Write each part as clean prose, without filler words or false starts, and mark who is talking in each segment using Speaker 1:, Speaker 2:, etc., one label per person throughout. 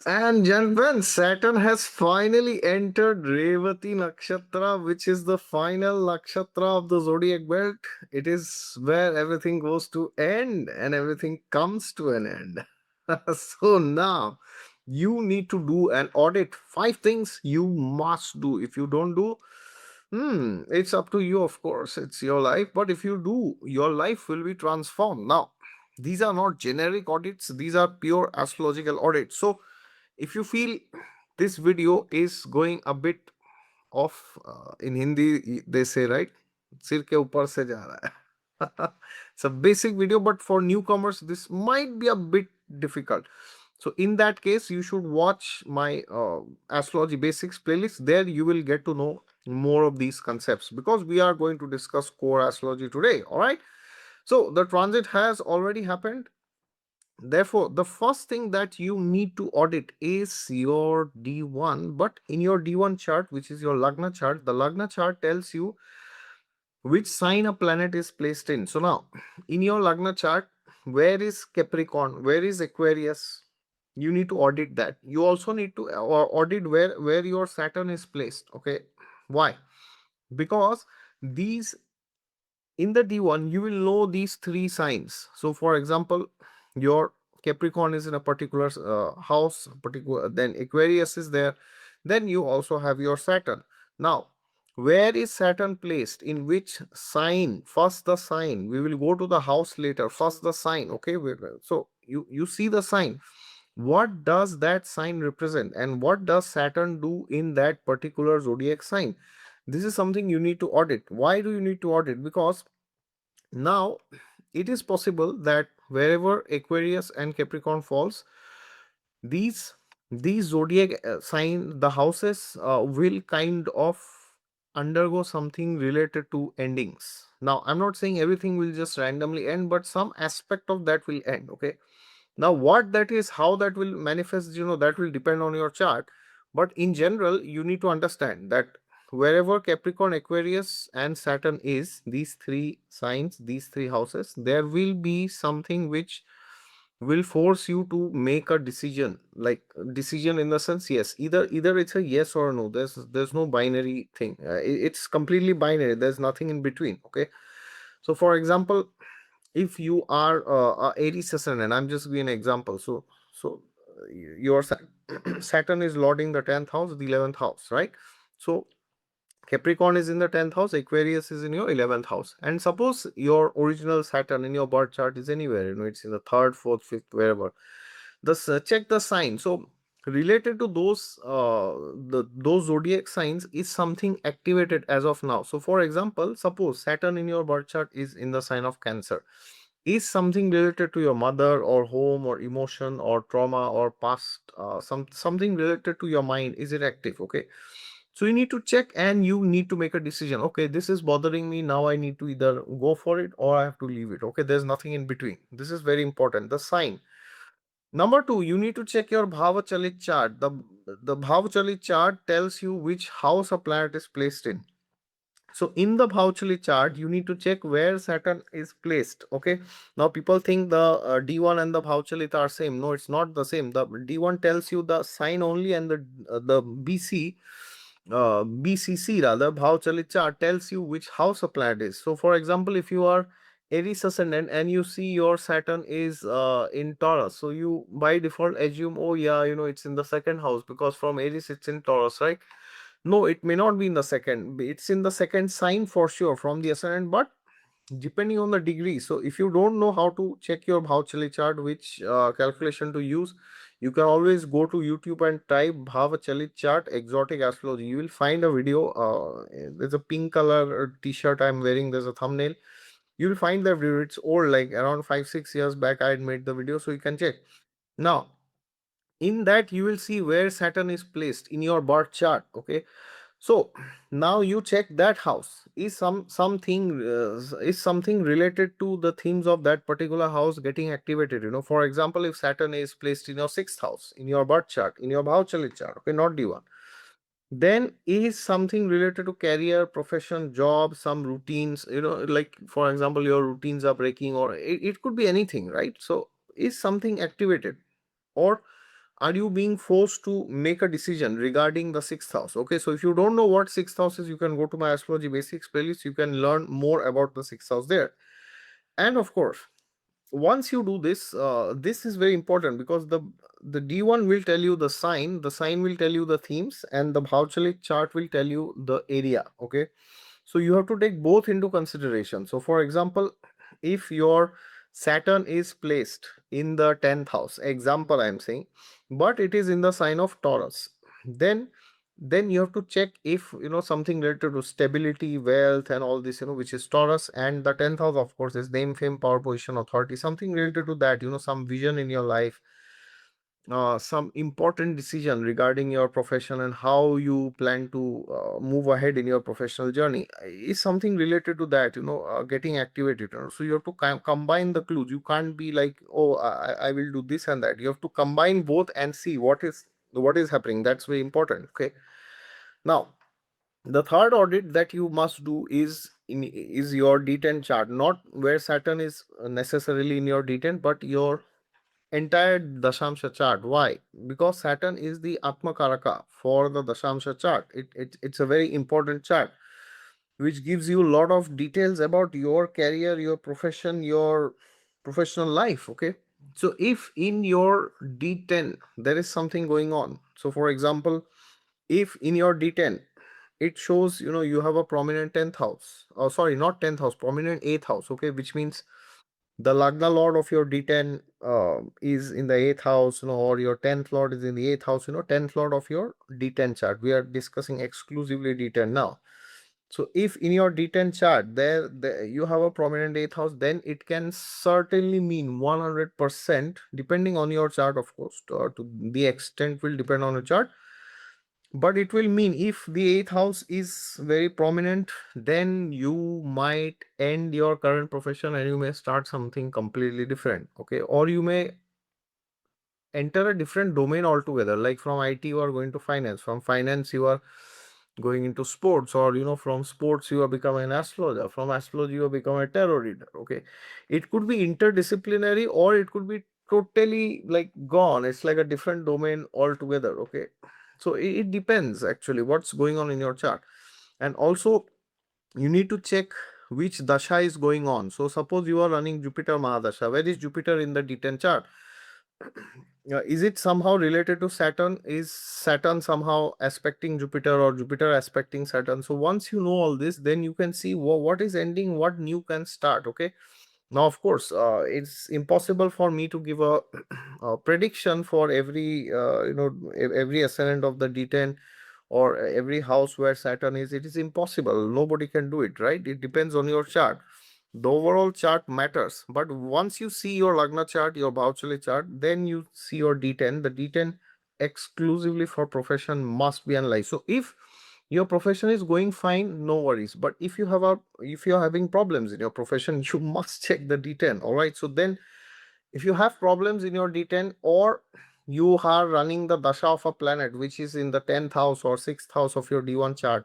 Speaker 1: And gentlemen, Saturn has finally entered Revati Nakshatra, which is the final nakshatra of the zodiac belt. It is where everything goes to end and everything comes to an end. So now you need to do an audit. 5 things you must do. If you don't do, it's up to you, of course. It's your life. But if you do, your life will be transformed. Now, these are not generic audits, these are pure astrological audits. So if you feel this video is going a bit off, in Hindi they say, right, sir ke upar se ja raha hai. It's a basic video, but for newcomers this might be a bit difficult. So in that case you should watch my astrology basics playlist. There you will get to know more of these concepts, because we are going to discuss core astrology today. All right, so the transit has already happened. Therefore, the first thing that you need to audit is your D1. But in your D1 chart, which is your Lagna chart, the Lagna chart tells you which sign a planet is placed in. So now, in your Lagna chart, where is Capricorn? Where is Aquarius? You need to audit that. You also need to audit where your Saturn is placed. Okay, why? Because these, in the D1 you will know these 3 signs. So for example, your Capricorn is in a particular house, particular, then Aquarius is there, then you also have your Saturn. Now, where is Saturn placed, in which sign? First the sign, we will go to the house later. First the sign. Okay, so you see the sign. What does that sign represent, and what does Saturn do in that particular zodiac sign? This is something you need to audit. Why do you need to audit? Because now it is possible that wherever Aquarius and Capricorn falls, these these zodiac sign, the houses will kind of undergo something related to endings. Now I'm not saying everything will just randomly end, but some aspect of that will end. Okay, now what that is, how that will manifest, that will depend on your chart. But in general, you need to understand that wherever Capricorn, Aquarius and Saturn is, these 3 signs, these 3 houses, there will be something which will force you to make a decision. Like, decision in the sense, yes, either it's a yes or no. There's no binary thing. It's completely binary. There's nothing in between. Okay, so for example, if you are a Aries ascendant, I'm just giving an example. So your Saturn is lording the 10th house, the 11th house, right? So Capricorn is in the 10th house, Aquarius is in your 11th house. And suppose your original Saturn in your birth chart is anywhere, it's in the 3rd, 4th, 5th, wherever. Check the sign. So related to those zodiac signs is something activated as of now. So for example, suppose Saturn in your birth chart is in the sign of Cancer. Is something related to your mother or home or emotion or trauma or past, something related to your mind, is it active? Okay, so you need to check and you need to make a decision. Okay, this is bothering me now, I need to either go for it or I have to leave it. Okay, there's nothing in between. This is very important, the sign. Number 2, you need to check your Bhavachalit chart. The Bhavachalit chart tells you which house a planet is placed in. So in the Bhavachalit chart, you need to check where Saturn is placed. Okay. Now people think the D1 and the Bhavachalit are same. No, it's not the same. The D1 tells you the sign only, and the BCC rather, Bhavachalit chart tells you which house a planet is. So for example, if you are Aries ascendant and you see your Saturn is in Taurus, so you by default assume, oh yeah, it's in the second house, because from Aries it's in Taurus, right? No, it may not be in the second. It's in the second sign for sure from the ascendant, but depending on the degree. So if you don't know how to check your Bhavachali chart, which calculation to use, you can always go to YouTube and type Bhavachali chart exotic astrology. You will find a video. There's a pink color t-shirt I'm wearing. There's a thumbnail. You will find the video. It's old, like around 5-6 years back. I had made the video, so you can check. Now, in that you will see where Saturn is placed in your birth chart. Okay, so now you check that house. Is something related to the themes of that particular house getting activated. For example, if Saturn is placed in your 6th house in your birth chart, in your Bhavachali chart, okay, not D1, then is something related to career, profession, job, some routines, like for example, your routines are breaking, or it could be anything, right? So is something activated, or are you being forced to make a decision regarding the sixth house? Okay, so if you don't know what sixth house is, you can go to my astrology basics playlist. You can learn more about the sixth house there. And of course, once you do this, this is very important, because the D1 will tell you the sign will tell you the themes, and the Bhavachalit chart will tell you the area. Okay, so you have to take both into consideration. So for example, if your Saturn is placed in the 10th house, example I am saying, but it is in the sign of Taurus, then you have to check if something related to stability, wealth, and all this, which is Taurus. And the 10th house, of course, is name, fame, power, position, authority, something related to that, some vision in your life, some important decision regarding your profession and how you plan to move ahead in your professional journey, is something related to that, getting activated. So you have to combine the clues. You can't be like, oh, I will do this and that. You have to combine both and see what is happening. That's very important. Okay, now the third audit that you must do is your D10 chart, not where Saturn is necessarily in your D10, but your entire Dashamsha chart. Why? Because Saturn is the Atma Karaka for the Dashamsha chart. It's a very important chart which gives you a lot of details about your career, your profession, your professional life. Okay. So if in your D10 there is something going on, so for example, if in your D10 it shows you have a prominent 10th house, oh sorry, not 10th house, prominent 8th house, okay, which means the Lagna lord of your D10 is in the 8th house, or your 10th lord is in the 8th house, 10th lord of your D10 chart. We are discussing exclusively D10 now. So if in your D10 chart there you have a prominent 8th house, then it can certainly mean 100%, depending on your chart, of course, to the extent will depend on your chart. But it will mean, if the 8th house is very prominent, then you might end your current profession and you may start something completely different. Okay, or you may enter a different domain altogether, like from IT you are going to finance, from finance you are going into sports, or from sports you are becoming an astrologer, from astrology you have become a tarot reader. Okay, it could be interdisciplinary, or it could be totally like gone, it's like a different domain altogether. Okay, so it depends actually what's going on in your chart. And also you need to check which dasha is going on. So suppose you are running Jupiter Mahadasha, where is Jupiter in the D10 chart? Is it somehow related to Saturn? Is Saturn somehow aspecting Jupiter, or Jupiter aspecting Saturn? So once you know all this, then you can see what is ending, what new can start. Okay. Now, of course, it's impossible for me to give a prediction for every every ascendant of the D10, or every house where Saturn is. It is impossible. Nobody can do it, right? It depends on your chart. The overall chart matters, but once you see your Lagna chart, your Bhavachalit chart, then you see your D10. The D10 exclusively for profession must be analyzed. So if your profession is going fine, no worries. But if you're having problems in your profession, you must check the D10. All right. So then, if you have problems in your D10, or you are running the dasha of a planet which is in the 10th house or 6th house of your D1 chart,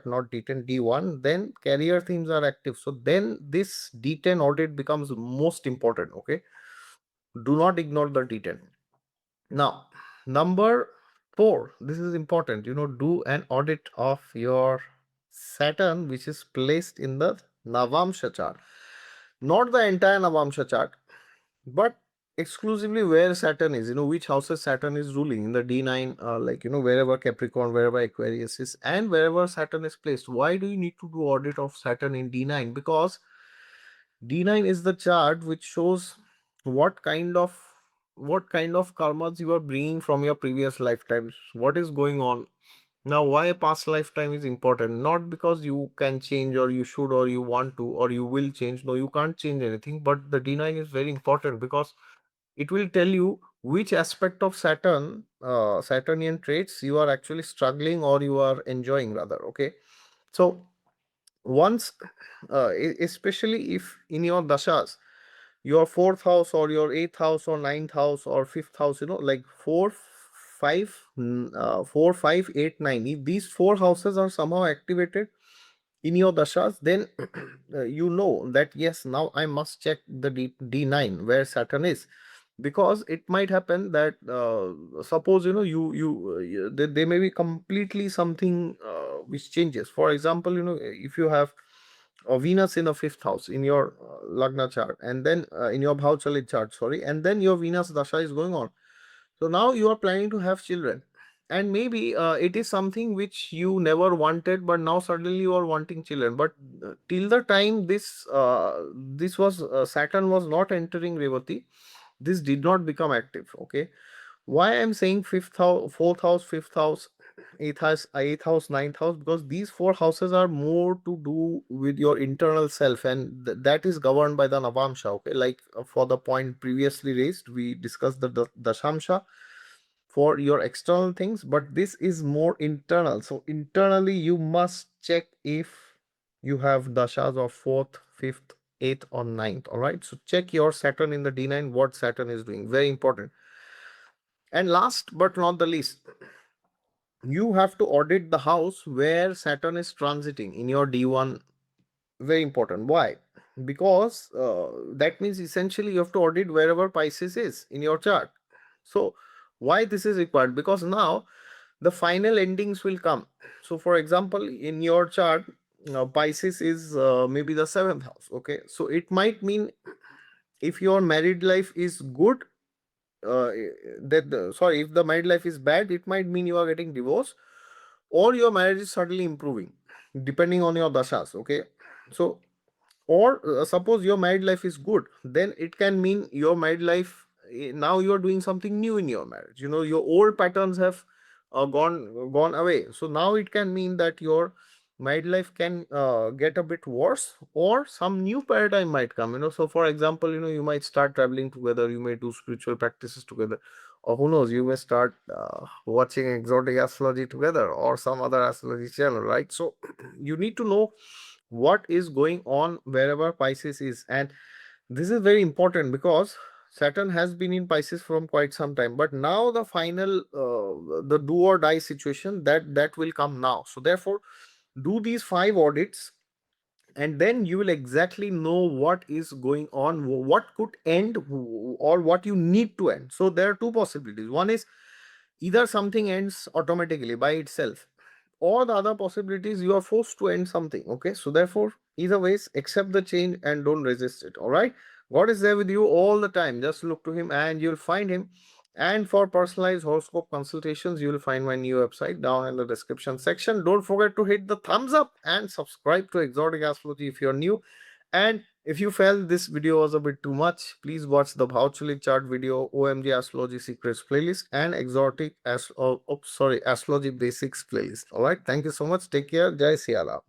Speaker 1: not D10, D1, then career themes are active. So then this D10 audit becomes most important. Okay. Do not ignore the D10. Now, number 4, this is important, do an audit of your Saturn, which is placed in the Navamsha chart. Not the entire Navamsha chart, but exclusively where Saturn is, which houses Saturn is ruling in the D9, like, wherever Capricorn, wherever Aquarius is, and wherever Saturn is placed. Why do you need to do audit of Saturn in D9? Because D9 is the chart which shows what kind of karmas you are bringing from your previous lifetimes, what is going on. Now, why a past lifetime is important? Not because you can change, or you should, or you want to, or you will change. No, you can't change anything. But the D9 is very important because it will tell you which aspect of Saturn, Saturnian traits you are actually struggling, or you are enjoying rather. Okay, so once, especially if in your dashas, your 4th house, or your 8th house, or 9th house, or 5th house, like 4, 5, 4, 5, 8, 9, if these 4 houses are somehow activated in your dashas, then you know that yes, now I must check the D9 where Saturn is. because it might happen that suppose there may be completely something which changes. For example, if you have a Venus in the fifth house in your Lagna chart, and then in your Bhavachalit chart, sorry, and then your Venus Dasha is going on. So now you are planning to have children, and maybe it is something which you never wanted, but now suddenly you are wanting children. But till the time this was Saturn was not entering Revati, this did not become active. Okay, why I'm saying fifth house, fourth house, fifth house, eighth house, ninth house, because these four houses are more to do with your internal self, and that is governed by the Navamsha. Okay, like for the point previously raised, we discussed the Dashamsha for your external things, but this is more internal. So internally, you must check if you have dashas of fourth, fifth, eighth, or ninth. All right. So check your Saturn in the D9, what Saturn is doing. Very important. And last but not the least, you have to audit the house where Saturn is transiting in your D1. Very important. Why? Because that means essentially you have to audit wherever Pisces is in your chart. So why this is required? Because now the final endings will come. So for example, in your chart, Pisces is maybe the seventh house. Okay, so it might mean if your married life is good, uh, sorry, if the married life is bad, it might mean you are getting divorced, or your marriage is suddenly improving, depending on your dashas. Okay, so or suppose your married life is good, then it can mean your married life, now you are doing something new in your marriage. Your old patterns have gone away. So now it can mean that your married life can get a bit worse, or some new paradigm might come. So for example, you might start traveling together, you may do spiritual practices together, or who knows, you may start watching exotic astrology together, or some other astrology channel, right? So you need to know what is going on wherever Pisces is. And this is very important because Saturn has been in Pisces from quite some time, but now the final the do or die situation, that will come now. So therefore, do these 5 audits, and then you will exactly know what is going on, what could end, or what you need to end. So there are two possibilities. One is either something ends automatically by itself, or the other possibility is you are forced to end something. Okay, so therefore, either ways, accept the change and don't resist it. All right, God is there with you all the time. Just look to him and you'll find him. And for personalized horoscope consultations, you will find my new website down in the description section. Don't forget to hit the thumbs up and subscribe to Exotic Astrology if you're new. And if you felt this video was a bit too much, please watch the Bhavachalit chart video, OMG Astrology Secrets playlist, and Astrology Basics playlist. All right. Thank you so much. Take care. Jai Siya Ram.